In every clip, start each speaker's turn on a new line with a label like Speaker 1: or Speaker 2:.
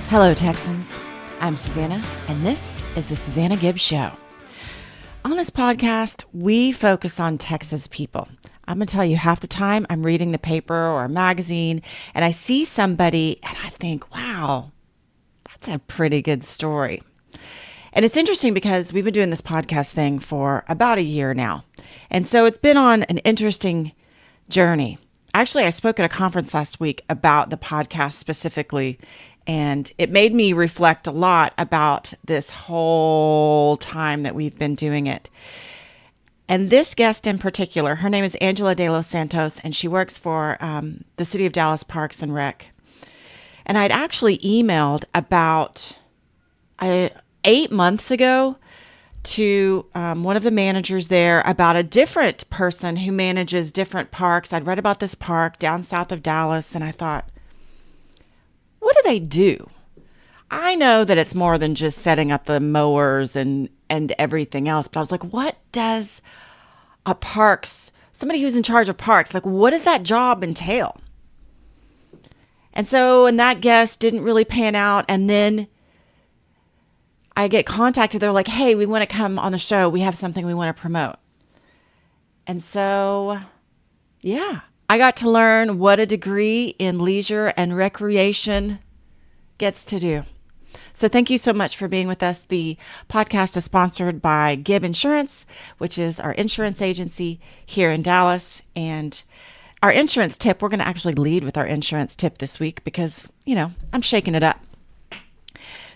Speaker 1: Hello, Texans. I'm Susana, and this is the Susana Gibb Show. On this podcast, we focus on Texas people. I'm going to tell you, half the time I'm reading the paper or a magazine, and I see somebody, and I think, wow, that's a pretty good story. And it's interesting because we've been doing this podcast thing for about a year now. And so it's been on an interesting journey. Actually, I spoke at a conference last week about the podcast specifically, and it made me reflect a lot about this whole time that we've been doing it. And this guest in particular, her name is Angela de los Santos, and she works for the City of Dallas Parks and Rec. And I'd actually emailed about 8 months ago to one of the managers there about a different person who manages different parks. I'd read about this park down south of Dallas, and I thought, what do they do? I know that it's more than just setting up the mowers and everything else, but I was like, what does somebody who's in charge of parks, like what does that job entail? And that guest didn't really pan out. And then I get contacted. They're like, hey, we want to come on the show. We have something we want to promote. And so, yeah, I got to learn what a degree in leisure and recreation gets to do. So thank you so much for being with us. The podcast is sponsored by Gibb Insurance, which is our insurance agency here in Dallas. And our insurance tip, we're going to actually lead with our insurance tip this week because, I'm shaking it up.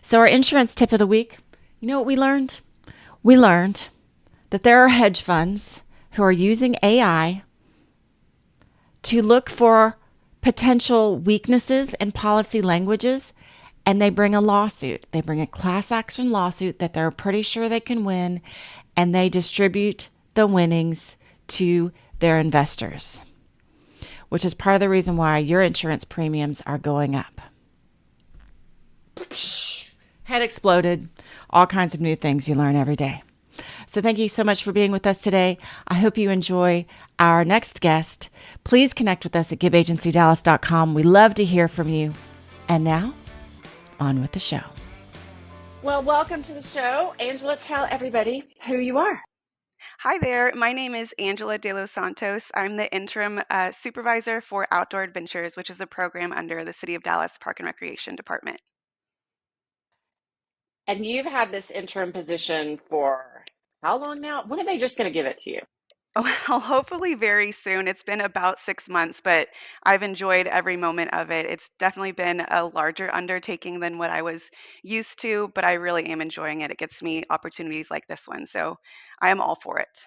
Speaker 1: So our insurance tip of the week, you know what we learned? We learned that there are hedge funds who are using AI to look for potential weaknesses in policy languages, and they bring a lawsuit. They bring a class action lawsuit that they're pretty sure they can win, and they distribute the winnings to their investors, which is part of the reason why your insurance premiums are going up. Head exploded, all kinds of new things you learn every day. So thank you so much for being with us today. I hope you enjoy our next guest. Please connect with us at gibbagencydallas.com. We love to hear from you. And now, on with the show. Well, welcome to the show. Angela, tell everybody who you are.
Speaker 2: Hi there. My name is Angela de los Santos. I'm the interim supervisor for Outdoor Adventures, which is a program under the City of Dallas Park and Recreation Department.
Speaker 1: And you've had this interim position for how long now? When are they just going to give it to you?
Speaker 2: Well, hopefully very soon. It's been about 6 months, but I've enjoyed every moment of it. It's definitely been a larger undertaking than what I was used to, but I really am enjoying it. It gets me opportunities like this one, so I am all for it.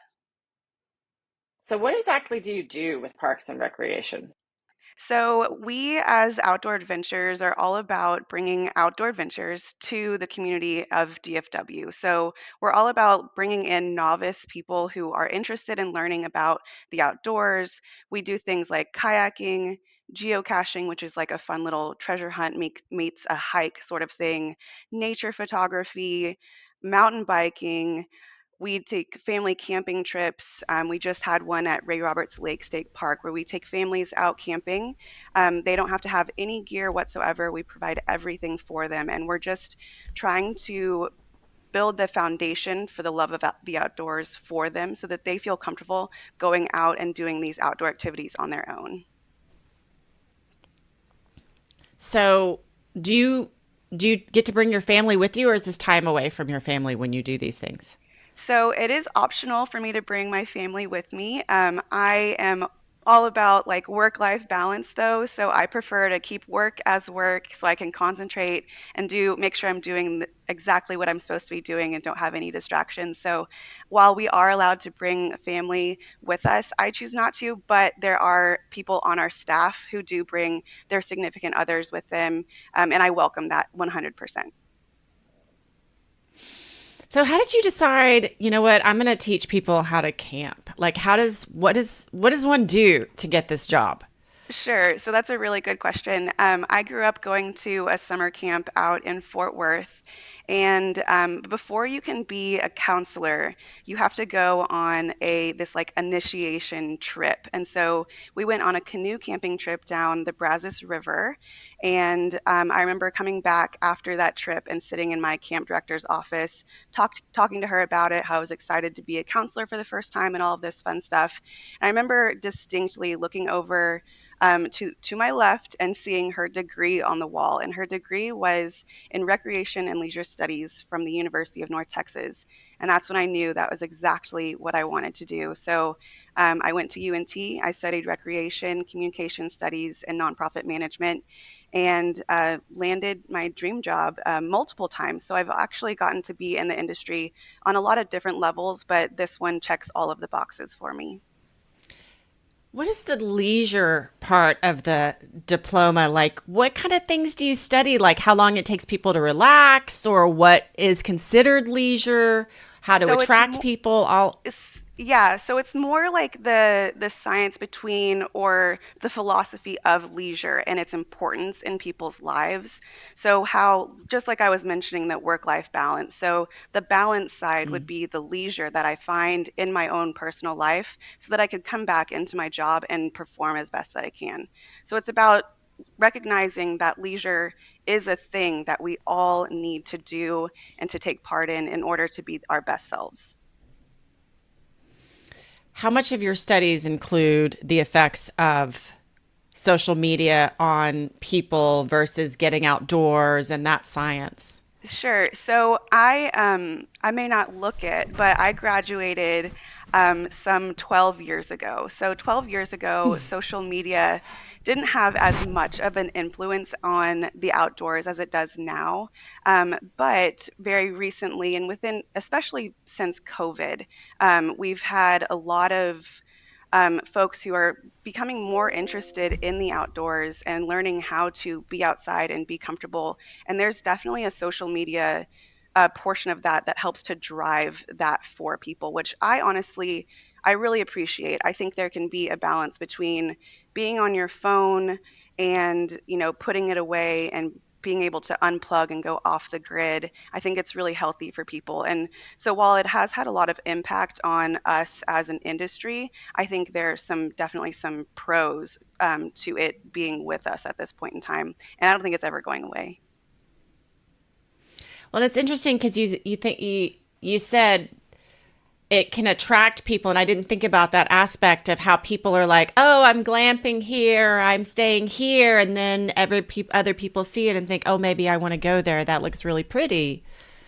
Speaker 1: So what exactly do you do with Parks and Recreation?
Speaker 2: So, we as Outdoor Adventures are all about bringing outdoor adventures to the community of DFW. So, we're all about bringing in novice people who are interested in learning about the outdoors. We do things like kayaking, geocaching, which is like a fun little treasure hunt meets a hike sort of thing, nature photography, mountain biking. We take family camping trips. We just had one at Ray Roberts Lake State Park where we take families out camping. They don't have to have any gear whatsoever. We provide everything for them. And we're just trying to build the foundation for the love of the outdoors for them so that they feel comfortable going out and doing these outdoor activities on their own.
Speaker 1: So do you get to bring your family with you, or is this time away from your family when you do these things?
Speaker 2: So it is optional for me to bring my family with me. I am all about like work-life balance though, so I prefer to keep work as work so I can concentrate and do make sure I'm doing exactly what I'm supposed to be doing and don't have any distractions. So while we are allowed to bring family with us, I choose not to, but there are people on our staff who do bring their significant others with them, and I welcome that 100%.
Speaker 1: So how did you decide, you know what, I'm going to teach people how to camp? Like what does one do to get this job?
Speaker 2: Sure. So that's a really good question. I grew up going to a summer camp out in Fort Worth. And before you can be a counselor, you have to go on this like initiation trip. And so we went on a canoe camping trip down the Brazos River. And I remember coming back after that trip and sitting in my camp director's office, talking to her about it, how I was excited to be a counselor for the first time and all of this fun stuff. And I remember distinctly looking over to my left and seeing her degree on the wall. And her degree was in recreation and leisure studies from the University of North Texas. And that's when I knew that was exactly what I wanted to do. So I went to UNT. I studied recreation, communication studies, and nonprofit management, and landed my dream job multiple times. So I've actually gotten to be in the industry on a lot of different levels, but this one checks all of the boxes for me.
Speaker 1: What is the leisure part of the diploma? Like, what kind of things do you study? Like, how long it takes people to relax, or what is considered leisure, how to
Speaker 2: So it's
Speaker 1: attract people? All
Speaker 2: Yeah, so it's more like the science between or the philosophy of leisure and its importance in people's lives. So how just like I was mentioning that work-life balance. So the balance side would be the leisure that I find in my own personal life so that I could come back into my job and perform as best that I can. So it's about recognizing that leisure is a thing that we all need to do and to take part in order to be our best selves.
Speaker 1: how much of your studies include the effects of social media on people versus getting outdoors and that science?
Speaker 2: Sure. So I may not look it, but I graduated some 12 years ago. So 12 years ago, social media didn't have as much of an influence on the outdoors as it does now. But very recently, and within, especially since COVID, we've had a lot of folks who are becoming more interested in the outdoors and learning how to be outside and be comfortable. And there's definitely a social media portion of that that helps to drive that for people, which I really appreciate. I think there can be a balance between being on your phone and, putting it away and being able to unplug and go off the grid. I think it's really healthy for people. And so while it has had a lot of impact on us as an industry, I think there's definitely some pros to it being with us at this point in time. And I don't think it's ever going away.
Speaker 1: Well, it's interesting because you said it can attract people, and I didn't think about that aspect of how people are like, "Oh, I'm glamping here, I'm staying here," and then other people see it and think, "Oh, maybe I want to go there. That looks really pretty."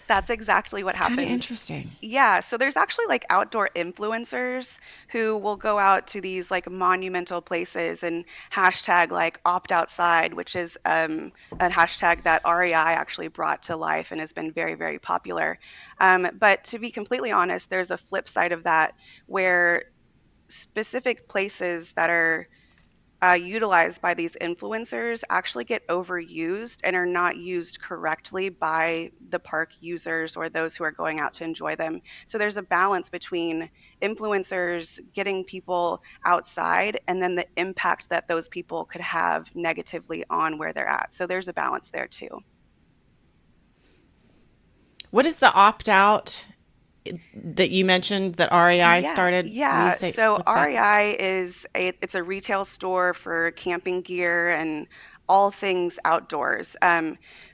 Speaker 2: That's exactly what
Speaker 1: It's kind of
Speaker 2: happens.
Speaker 1: interesting.
Speaker 2: Yeah, so there's actually like outdoor influencers who will go out to these like monumental places and hashtag like opt outside, which is a hashtag that REI actually brought to life and has been very, very popular. But to be completely honest, there's a flip side of that where specific places that are utilized by these influencers actually get overused and are not used correctly by the park users or those who are going out to enjoy them. So there's a balance between influencers getting people outside and then the impact that those people could have negatively on where they're at. So there's a balance there too.
Speaker 1: What is the opt out that you mentioned that REI
Speaker 2: Yeah,
Speaker 1: started? Will you
Speaker 2: yeah.
Speaker 1: say
Speaker 2: So
Speaker 1: what's that?
Speaker 2: REI it's a retail store for camping gear and all things outdoors.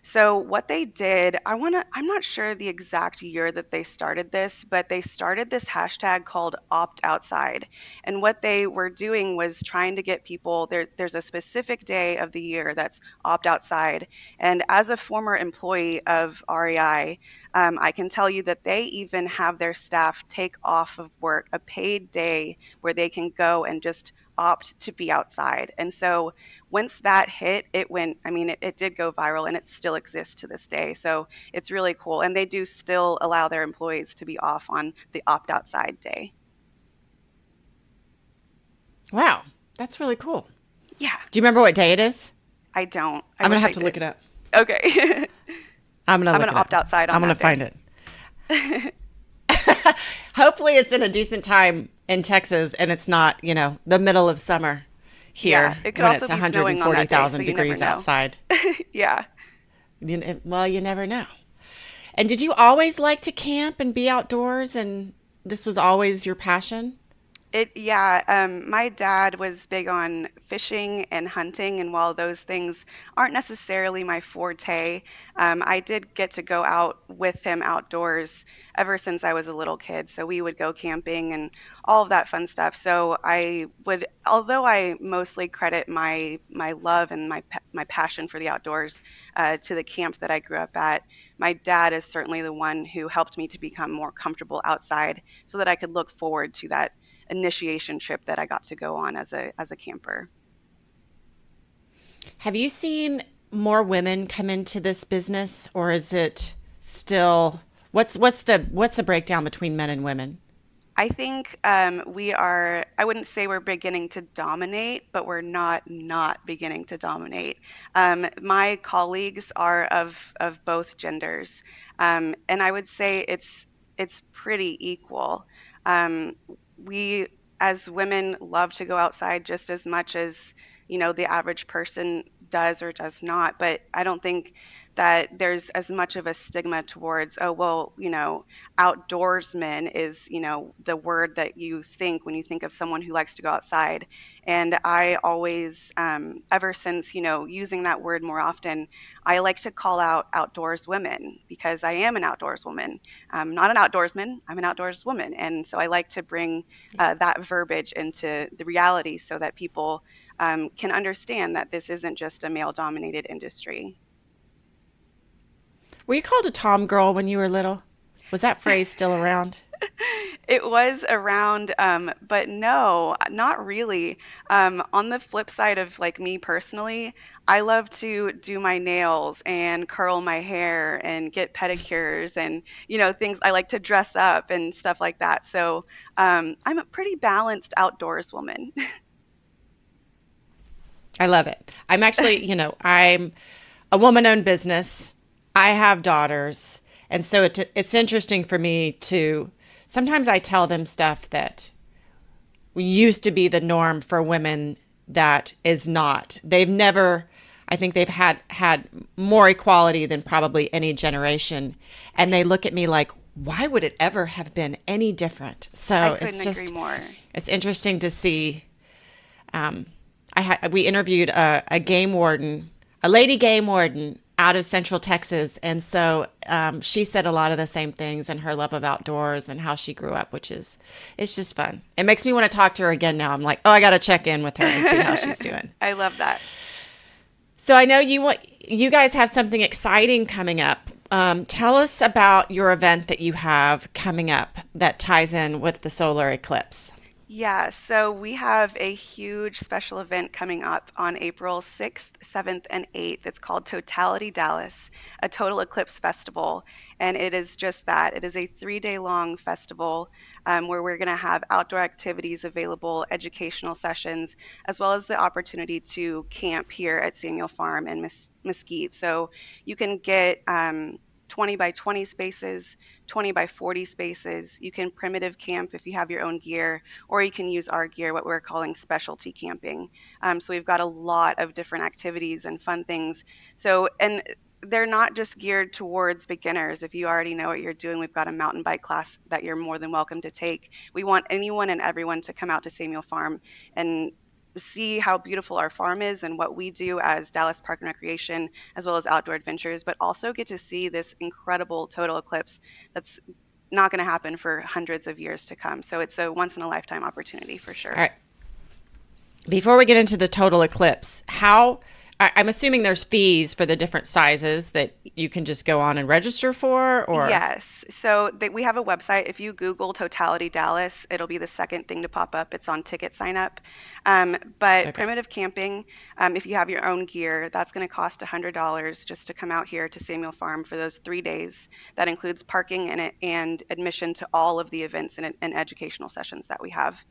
Speaker 2: So what they did, I'm not sure the exact year that they started this, but they started this hashtag called Opt Outside. And what they were doing was trying to get people there's a specific day of the year that's Opt Outside. And as a former employee of REI, I can tell you that they even have their staff take off of work a paid day where they can go and just opt to be outside. And so once that hit, it did go viral and it still exists to this day. So it's really cool. And they do still allow their employees to be off on the opt outside day.
Speaker 1: Wow, that's really cool.
Speaker 2: Yeah,
Speaker 1: Do you remember what day it is?
Speaker 2: I don't. I
Speaker 1: I'm gonna
Speaker 2: wish
Speaker 1: have
Speaker 2: I
Speaker 1: to look it
Speaker 2: did.
Speaker 1: up.
Speaker 2: Okay.
Speaker 1: I'm gonna
Speaker 2: I'm
Speaker 1: look
Speaker 2: going
Speaker 1: it
Speaker 2: to
Speaker 1: up.
Speaker 2: opt outside
Speaker 1: I'm
Speaker 2: on
Speaker 1: gonna
Speaker 2: that
Speaker 1: find
Speaker 2: day.
Speaker 1: it. Hopefully, it's in a decent time in Texas and it's not, the middle of summer.
Speaker 2: Yeah,
Speaker 1: here
Speaker 2: it could
Speaker 1: when
Speaker 2: also
Speaker 1: it's
Speaker 2: be snowing on that day, so
Speaker 1: 140,000
Speaker 2: you never
Speaker 1: degrees
Speaker 2: know.
Speaker 1: outside.
Speaker 2: Yeah.
Speaker 1: Well, you never know. And did you always like to camp and be outdoors, and this was always your passion?
Speaker 2: My dad was big on fishing and hunting, and while those things aren't necessarily my forte, I did get to go out with him outdoors ever since I was a little kid. So we would go camping and all of that fun stuff. So I would, although I mostly credit my love and my passion for the outdoors to the camp that I grew up at, my dad is certainly the one who helped me to become more comfortable outside so that I could look forward to that initiation trip that I got to go on as a camper.
Speaker 1: Have you seen more women come into this business, or is it still what's the breakdown between men and women?
Speaker 2: I think I wouldn't say we're beginning to dominate, but we're not beginning to dominate. My colleagues are of both genders, and I would say it's pretty equal. Um, we as women love to go outside just as much as, the average person does or does not, but I don't think that there's as much of a stigma towards, oh, well, outdoorsman is, the word that you think when you think of someone who likes to go outside. And I always, ever since, using that word more often, I like to call out outdoors women because I am an outdoors woman. I'm not an outdoorsman, I'm an outdoors woman. And so I like to bring that verbiage into the reality so that people can understand that this isn't just a male dominated industry.
Speaker 1: Were you called a Tom girl when you were little? Was that phrase still around?
Speaker 2: It was around, but no, not really. On the flip side of like me personally, I love to do my nails and curl my hair and get pedicures and, things I like to dress up and stuff like that. So I'm a pretty balanced outdoors woman.
Speaker 1: I love it. I'm a woman-owned business. I have daughters, and so it's interesting for me to sometimes I tell them stuff that used to be the norm for women that is not. They've never I think they've had more equality than probably any generation, and they look at me like, why would it ever have been any different?
Speaker 2: I
Speaker 1: So
Speaker 2: couldn't agree more.
Speaker 1: it's interesting to see. um, we interviewed a game warden, a lady game warden out of Central Texas, and so she said a lot of the same things and her love of outdoors and how she grew up, which is it's just fun. It makes me want to talk to her again now. I'm like, oh, I got to check in with her and see how she's doing.
Speaker 2: I love that.
Speaker 1: So I know you guys have something exciting coming up. Tell us about your event that you have coming up that ties in with the solar eclipse.
Speaker 2: Yeah, so we have a huge special event coming up on April 6th, 7th, and 8th. It's called Totality Dallas, a total eclipse festival. And it is just that. It is a 3 day long festival where we're going to have outdoor activities available, educational sessions, as well as the opportunity to camp here at Samuel Farm and Mesquite. So you can get 20 by 20 spaces, 20 by 40 spaces. You can primitive camp if you have your own gear, or you can use our gear, what we're calling specialty camping. So we've got a lot of different activities and fun things. And they're not just geared towards beginners. If you already know what you're doing, we've got a mountain bike class that you're more than welcome to take. We want anyone and everyone to come out to Samuel Farm and see how beautiful our farm is and what we do as Dallas Park and Recreation, as well as Outdoor Adventures, but also get to see this incredible total eclipse that's not going to happen for hundreds of years to come. So it's a once in a lifetime opportunity for
Speaker 1: All
Speaker 2: sure.
Speaker 1: right. Before we get into the total eclipse, I'm assuming there's fees for the different sizes that you can just go on and register for, or
Speaker 2: Yes. We have a website. If you Google Totality Dallas, it'll be the second thing to pop up. It's on ticket sign up. But
Speaker 1: okay.
Speaker 2: primitive camping, if you have your own gear, that's going to cost $100 just to come out here to Samuel Farm for those 3 days. That includes parking and admission to all of the events and educational sessions that we have.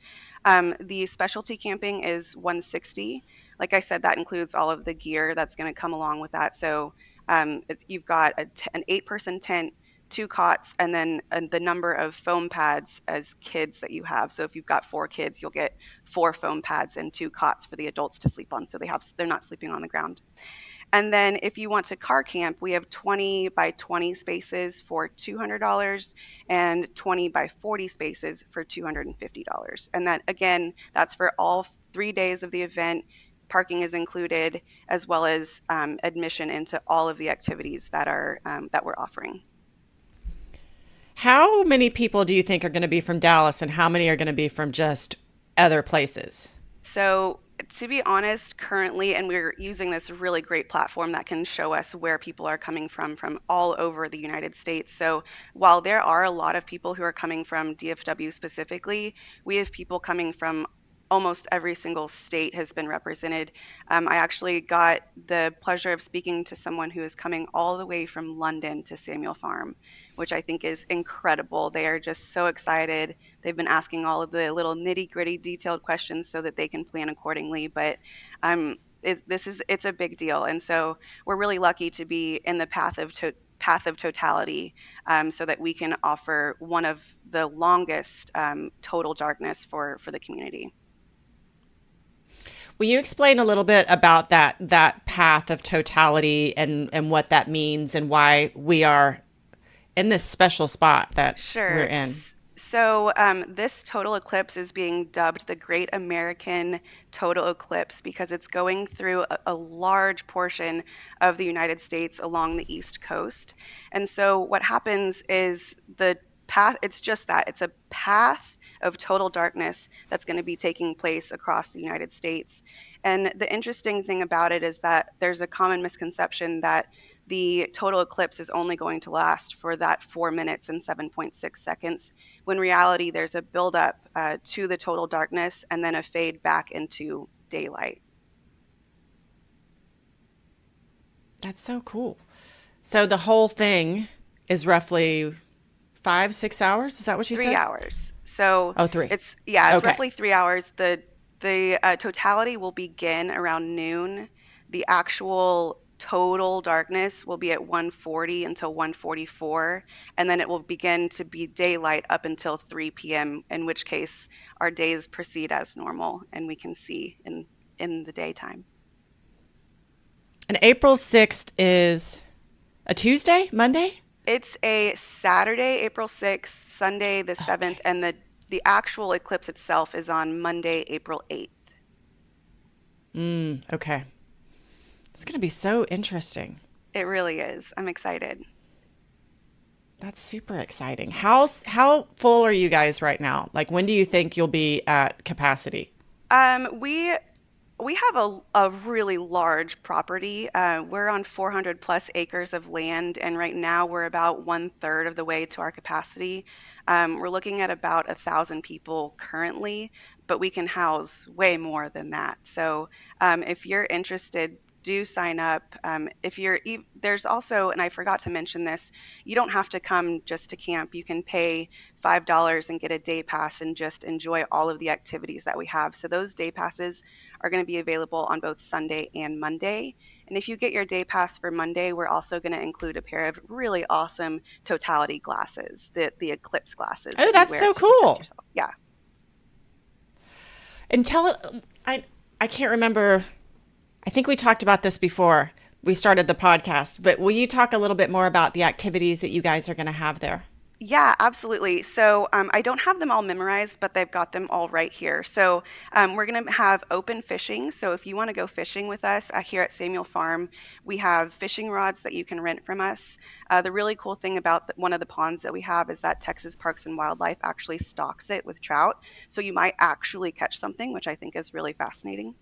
Speaker 2: The specialty camping is 160. Like I said, that includes all of the gear that's going to come along with that. So you've got an 8-person tent, two cots, and then the number of foam pads as kids that you have. So if you've got four kids, you'll get four foam pads and two cots for the adults to sleep on. So they're not sleeping on the ground. And then if you want to car camp, we have 20 by 20 spaces for $200 and 20 by 40 spaces for $250. And that, again, that's for all 3 days of the event. Parking is included, as well as admission into all of the activities that we're offering.
Speaker 1: How many people do you think are going to be from Dallas, and how many are going to be from just other places?
Speaker 2: So, to be honest, currently, and we're using this really great platform that can show us where people are coming from all over the United States. So, while there are a lot of people who are coming from DFW specifically, we have people coming from almost every single state has been represented. I actually got the pleasure of speaking to someone who is coming all the way from London to Samuel Farm, which I think is incredible. They are just so excited. They've been asking all of the little nitty gritty detailed questions so that they can plan accordingly. But it's a big deal, and so we're really lucky to be in the path of totality, so that we can offer one of the longest total darkness for the community.
Speaker 1: Will you explain a little bit about that path of totality and what that means and why we are in this special spot that we're
Speaker 2: Sure.
Speaker 1: in?
Speaker 2: So, this total eclipse is being dubbed the Great American Total Eclipse because it's going through a large portion of the United States along the East Coast. And so, what happens is the path, it's just that it's a path of total darkness that's going to be taking place across the United States. And the interesting thing about it is that there's a common misconception that the total eclipse is only going to last for that 4 minutes and 7.6 seconds. When reality, there's a buildup to the total darkness and then a fade back into daylight.
Speaker 1: That's so cool. So the whole thing is roughly 5, 6 hours. Is that what you
Speaker 2: 3
Speaker 1: said?
Speaker 2: hours. So
Speaker 1: Oh, three.
Speaker 2: it's
Speaker 1: Okay.
Speaker 2: roughly 3 hours. The totality will begin around noon. The actual total darkness will be at 1:40 until 1:44, and then it will begin to be daylight up until 3 p.m., in which case our days proceed as normal and we can see in the daytime.
Speaker 1: And April 6th is a Tuesday, Monday?
Speaker 2: It's a Saturday, April 6th, Sunday the 7th,
Speaker 1: Okay.
Speaker 2: and the actual eclipse itself is on Monday, April 8th.
Speaker 1: Okay. It's going to be so interesting.
Speaker 2: It really is. I'm excited.
Speaker 1: That's super exciting. How full are you guys right now? Like, when do you think you'll be at capacity?
Speaker 2: We have a really large property. We're on 400 plus acres of land, and right now we're about one third of the way to our capacity. We're looking at about 1,000 people currently, but we can house way more than that. So if you're interested, do sign up. There's also, and I forgot to mention this, you don't have to come just to camp. You can pay $5 and get a day pass and just enjoy all of the activities that we have. So those day passes are going to be available on both Sunday and Monday. And if you get your day pass for Monday, we're also going to include a pair of really awesome totality glasses, the eclipse glasses
Speaker 1: Oh,
Speaker 2: that you
Speaker 1: that's
Speaker 2: wear
Speaker 1: so
Speaker 2: to protect
Speaker 1: cool.
Speaker 2: yourself. Yeah.
Speaker 1: And I can't remember. I think we talked about this before we started the podcast, but will you talk a little bit more about the activities that you guys are going to have there?
Speaker 2: Yeah, absolutely. So I don't have them all memorized, but they've got them all right here. So we're going to have open fishing. So if you want to go fishing with us here at Samuel Farm, we have fishing rods that you can rent from us. The really cool thing about one of the ponds that we have is that Texas Parks and Wildlife actually stocks it with trout. So you might actually catch something, which I think is really fascinating.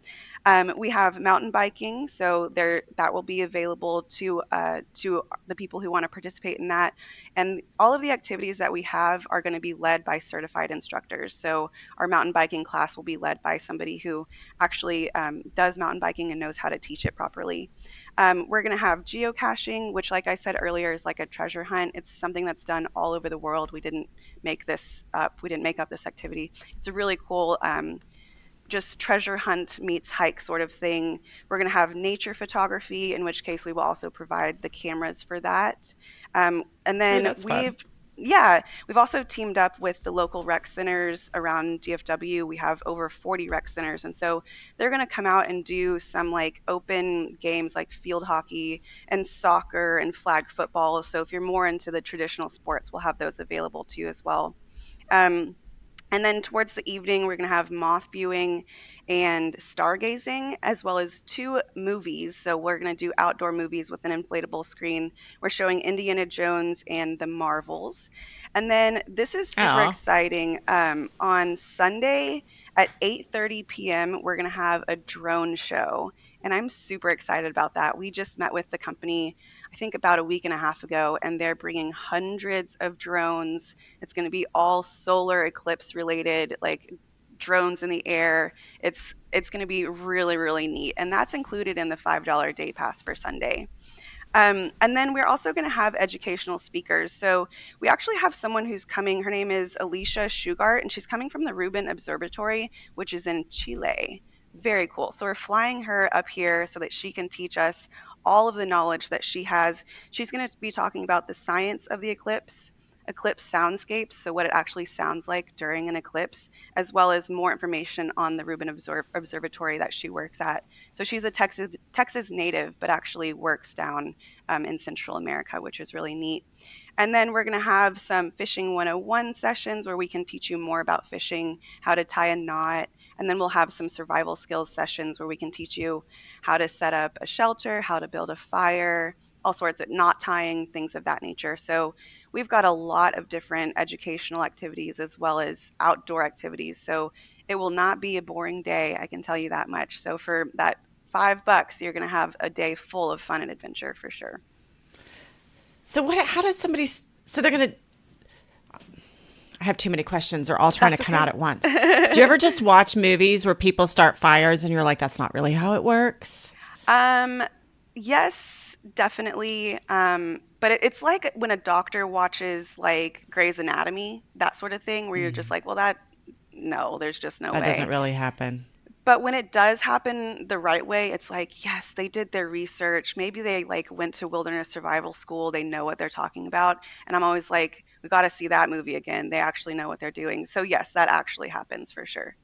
Speaker 2: We have mountain biking, so there that will be available to the people who want to participate in that. And all of the activities that we have are going to be led by certified instructors. So our mountain biking class will be led by somebody who actually does mountain biking and knows how to teach it properly. We're going to have geocaching, which, like I said earlier, is like a treasure hunt. It's something that's done all over the world. We didn't make this up. We didn't make up this activity. It's a really cool just treasure hunt meets hike sort of thing. We're going to have nature photography, in which case we will also provide the cameras for that. And
Speaker 1: Ooh,
Speaker 2: then
Speaker 1: that's fun.
Speaker 2: yeah, we've also teamed up with the local rec centers around DFW. We have over 40 rec centers. And so they're going to come out and do some like open games like field hockey and soccer and flag football. So if you're more into the traditional sports, we'll have those available to you as well. Um, and then towards the evening, we're going to have moth viewing and stargazing, as well as two movies. So we're going to do outdoor movies with an inflatable screen. We're showing Indiana Jones and the Marvels. And then this is super
Speaker 1: Oh,
Speaker 2: exciting. On Sunday at 8:30 p.m., we're going to have a drone show. And I'm super excited about that. We just met with the company, I think about a week and a half ago, and they're bringing hundreds of drones. It's going to be all solar eclipse related, like drones in the air. It's going to be really really neat, and that's included in the $5 day pass for Sunday. And then we're also going to have educational speakers. So we actually have someone who's coming. Her name is Alicia Shugart, and she's coming from the Rubin Observatory, which is in Chile. Very cool. So we're flying her up here so that she can teach us all of the knowledge that she has. She's going to be talking about the science of the eclipse, eclipse soundscapes, so what it actually sounds like during an eclipse, as well as more information on the Rubin Observatory that she works at. So she's a Texas native, but actually works down in Central America, which is really neat. And then we're going to have some fishing 101 sessions where we can teach you more about fishing, how to tie a knot. And then we'll have some survival skills sessions where we can teach you how to set up a shelter, how to build a fire, all sorts of knot tying, things of that nature. So we've got a lot of different educational activities as well as outdoor activities. So it will not be a boring day, I can tell you that much. So for that $5, you're going to have a day full of fun and adventure for sure.
Speaker 1: so what? How does somebody? So they're gonna. I have too many questions. They're all trying to
Speaker 2: That's
Speaker 1: come out
Speaker 2: okay.
Speaker 1: at once. Do you ever just watch movies where people start fires and you're like, that's not really how it works?
Speaker 2: um, yes, definitely. But it's like when a doctor watches like Grey's Anatomy, that sort of thing, where you're just like, well, no, there's just no
Speaker 1: That doesn't
Speaker 2: way.
Speaker 1: really happen.
Speaker 2: But when it does happen the right way, it's like, yes, they did their research. Maybe they like went to wilderness survival school. They know what they're talking about. And I'm always like, we got to see that movie again. They actually know what they're doing. So yes, that actually happens for sure.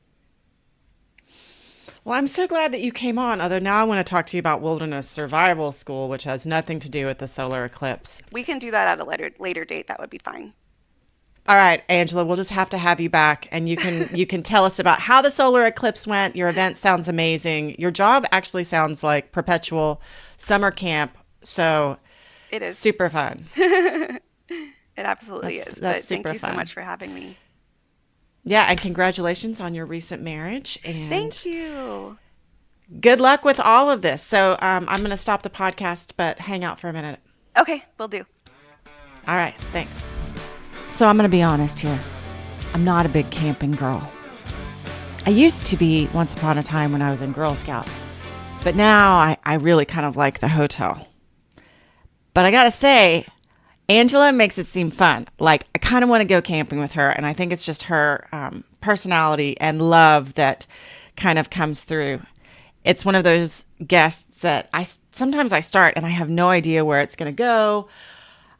Speaker 1: Well, I'm so glad that you came on. Although now I want to talk to you about Wilderness Survival School, which has nothing to do with the solar eclipse.
Speaker 2: We can do that at a later date. That would be fine.
Speaker 1: All right, Angela, we'll just have to have you back and you can tell us about how the solar eclipse went. Your event sounds amazing. Your job actually sounds like perpetual summer camp. So,
Speaker 2: It is.
Speaker 1: super fun.
Speaker 2: It absolutely is.
Speaker 1: That's
Speaker 2: But thank
Speaker 1: super
Speaker 2: you so
Speaker 1: fun.
Speaker 2: much for having me.
Speaker 1: Yeah, and congratulations on your recent marriage
Speaker 2: Thank
Speaker 1: and
Speaker 2: you.
Speaker 1: good luck with all of this. So, I'm going to stop the podcast, but hang out for a minute.
Speaker 2: Okay, will do.
Speaker 1: All right, thanks. So, I'm going to be honest here. I'm not a big camping girl. I used to be once upon a time when I was in Girl Scouts, but now I really kind of like the hotel. But I gotta say, Angela makes it seem fun. Like, I kind of want to go camping with her, and I think it's just her personality and love that kind of comes through. It's one of those guests that sometimes I start and I have no idea where it's going to go.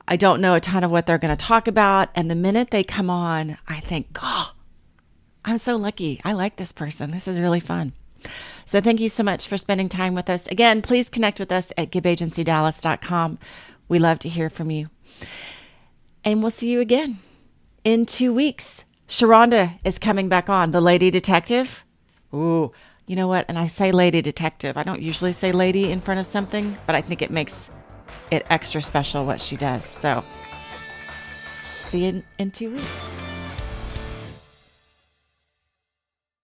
Speaker 1: I don't know a ton of what they're going to talk about, and the minute they come on, I think, oh, I'm so lucky. I like this person. This is really fun. So thank you so much for spending time with us. Again, please connect with us at gibbagencydallas.com. We love to hear from you. And we'll see you again in 2 weeks. Sharonda is coming back on, the lady detective. Ooh, you know what? And I say lady detective. I don't usually say lady in front of something, but I think it makes it extra special what she does. So see you in 2 weeks.